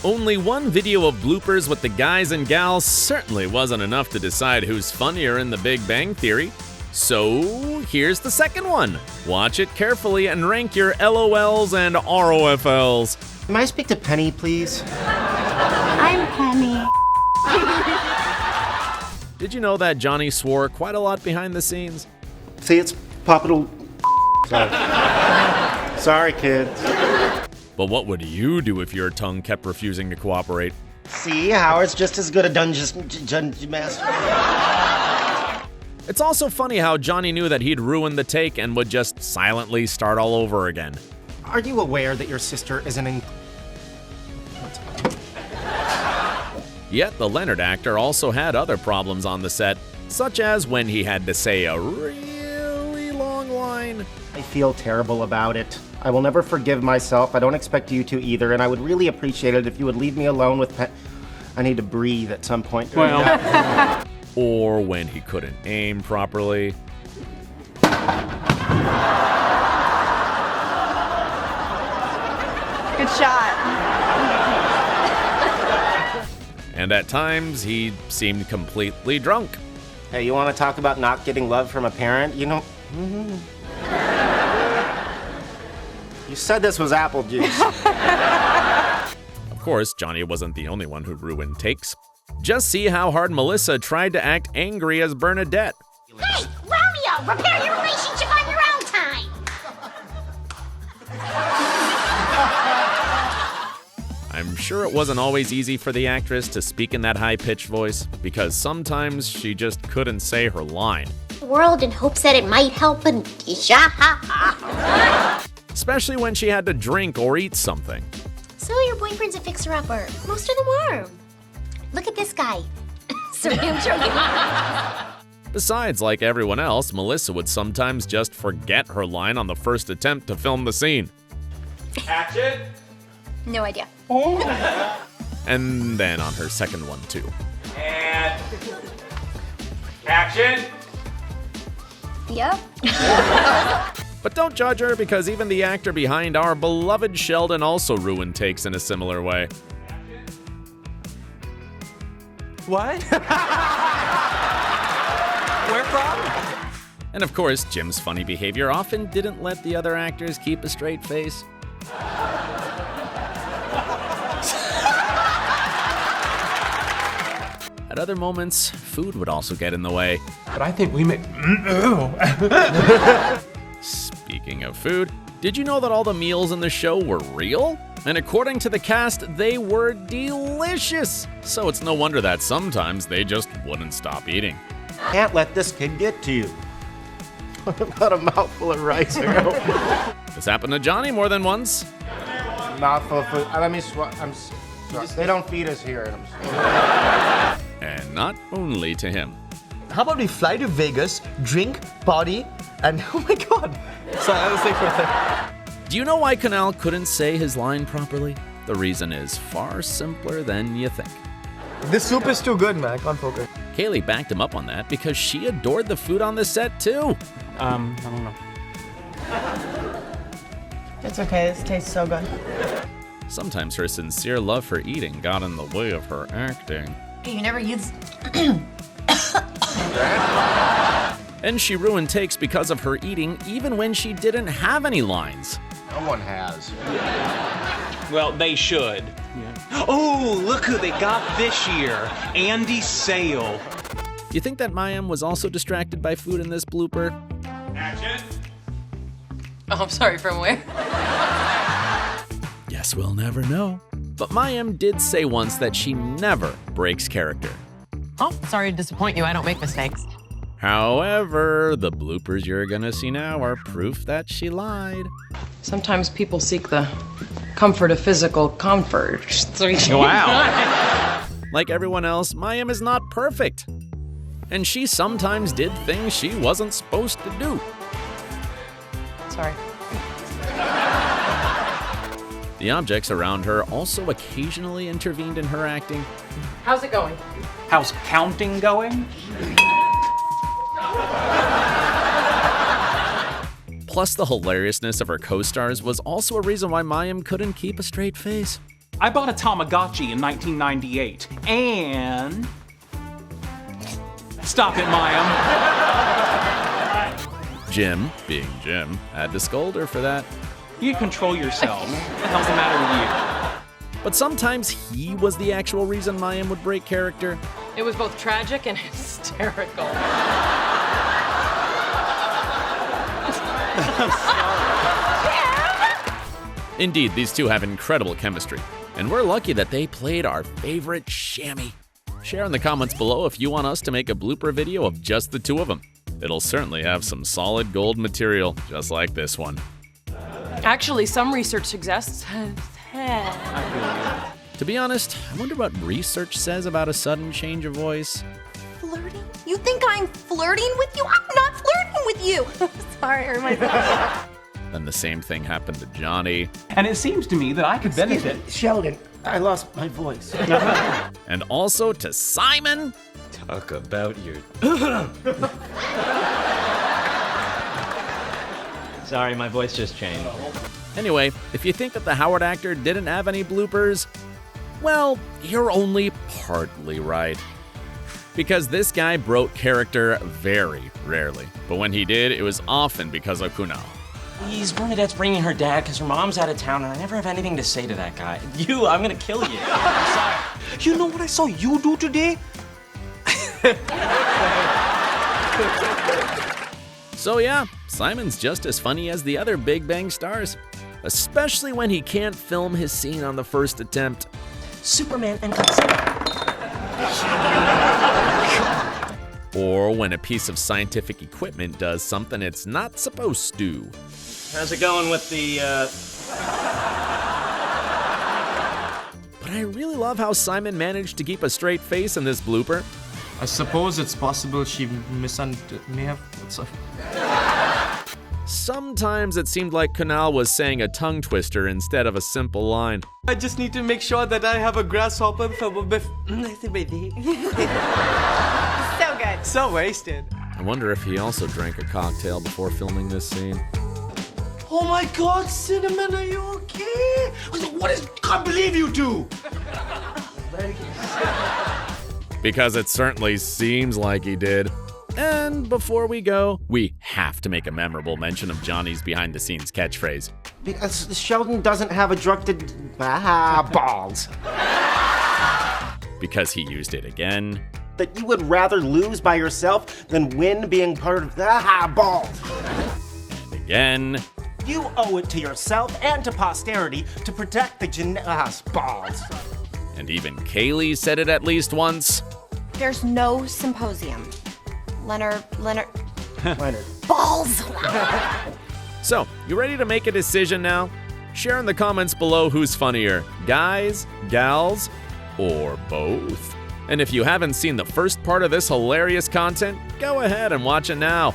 Only one video of bloopers with the guys and gals certainly wasn't enough to decide who's funnier in The Big Bang Theory. So, here's the second one. Watch it carefully and rank your LOLs and ROFLs. May I speak to Penny, please? I'm Penny. Did you know that Johnny swore quite a lot behind the scenes? See, it's Papa. Sorry. Sorry, kids. But what would you do if your tongue kept refusing to cooperate? See, Howard's just as good a dungeon master. It's also funny how Johnny knew that he'd ruined the take and would just silently start all over again. Are you aware that your sister is an Yet the Leonard actor also had other problems on the set, such as when he had to say a really long line. I feel terrible about it. I will never forgive myself. I don't expect you to either, and I would really appreciate it if you would leave me alone with I need to breathe at some point. Or when he couldn't aim properly. Good shot. And at times, he seemed completely drunk. Hey, you want to talk about not getting love from a parent? You know... You said this was apple juice. Of course, Johnny wasn't the only one who ruined takes. Just see how hard Melissa tried to act angry as Bernadette. Hey, Romeo, repair your relationship on your own time. I'm sure it wasn't always easy for the actress to speak in that high-pitched voice, because sometimes she just couldn't say her line. The world in hopes that it might help and Especially when she had to drink or eat something. So your boyfriend's a fixer-upper. Most of them are. Look at this guy. Sorry, I'm joking. Besides, like everyone else, Melissa would sometimes just forget her line on the first attempt to film the scene. Action! No idea. And then on her second one, too. And... action! Yep. But don't judge her, because even the actor behind our beloved Sheldon also ruined takes in a similar way. What? Where from? And of course, Jim's funny behavior often didn't let the other actors keep a straight face. At other moments, food would also get in the way. But I think we make... Speaking of food, did you know that all the meals in the show were real? And according to the cast, they were delicious. So it's no wonder that sometimes they just wouldn't stop eating. Can't let this kid get to you. What about a mouthful of rice? This happened to Johnny more than once. Mouthful of food. Let me swap. They don't feed us here. And not only to him. How about we fly to Vegas, drink, party, and oh my god. Sorry, I was thinking for a second. Do you know why Kunal couldn't say his line properly? The reason is far simpler than you think. This soup is too good, man. I can't focus. Kaley backed him up on that because she adored the food on the set too. I don't know. It's okay, this tastes so good. Sometimes her sincere love for eating got in the way of her acting. You never use... And she ruined takes because of her eating even when she didn't have any lines. No one has. Well, they should. Yeah. Oh, look who they got this year. Andy Sale. You think that Mayim was also distracted by food in this blooper? Action! Oh, I'm sorry, from where? Guess we'll never know. But Mayim did say once that she never breaks character. Oh, sorry to disappoint you. I don't make mistakes. However, the bloopers you're gonna see now are proof that she lied. Sometimes people seek the comfort of physical comfort. Wow. Like everyone else, Mayim is not perfect. And she sometimes did things she wasn't supposed to do. Sorry. The objects around her also occasionally intervened in her acting. How's it going? How's counting going? Plus, the hilariousness of her co-stars was also a reason why Mayim couldn't keep a straight face. I bought a Tamagotchi in 1998, and... Stop it, Mayim. Jim, being Jim, had to scold her for that. You control yourself. What the hell's the matter with you? But sometimes he was the actual reason Mayim would break character. It was both tragic and hysterical. Indeed, these two have incredible chemistry, and we're lucky that they played our favorite chamois. Share in the comments below if you want us to make a blooper video of just the two of them. It'll certainly have some solid gold material, just like this one. Actually, some research suggests... To be honest, I wonder what research says about a sudden change of voice. Flirting? You think I'm flirting with you? I'm not flirting with you. Sorry, I hurt myself. Then the same thing happened to Johnny. And it seems to me that I could benefit. Sheldon, I lost my voice. And also to Simon. Talk about your... Sorry, my voice just changed. Anyway, if you think that the Howard actor didn't have any bloopers, well, you're only partly right. Because this guy broke character very rarely. But when he did, it was often because of Kunal. Please, Bernadette's bringing her dad because her mom's out of town and I never have anything to say to that guy. I'm gonna kill you. I'm sorry. You know what I saw you do today? So yeah, Simon's just as funny as the other Big Bang stars. Especially when he can't film his scene on the first attempt. Superman and Godzilla. Or when a piece of scientific equipment does something it's not supposed to. How's it going with the, But I really love how Simon managed to keep a straight face in this blooper. I suppose it's possible she may have... Sometimes it seemed like Kunal was saying a tongue twister instead of a simple line. I just need to make sure that I have a grasshopper for So good. So wasted. I wonder if he also drank a cocktail before filming this scene. Oh my God, Cinnamon, are you okay? What is? Can't believe you two. Because it certainly seems like he did. And before we go, we have to make a memorable mention of Johnny's behind-the-scenes catchphrase. Because Sheldon doesn't have a drug to... balls. Because he used it again. That you would rather lose by yourself than win being part of balls. And again. You owe it to yourself and to posterity to protect the balls. And even Kaley said it at least once. There's no symposium. Leonard. Leonard. Balls! So, you ready to make a decision now? Share in the comments below who's funnier, guys, gals, or both. And if you haven't seen the first part of this hilarious content, go ahead and watch it now.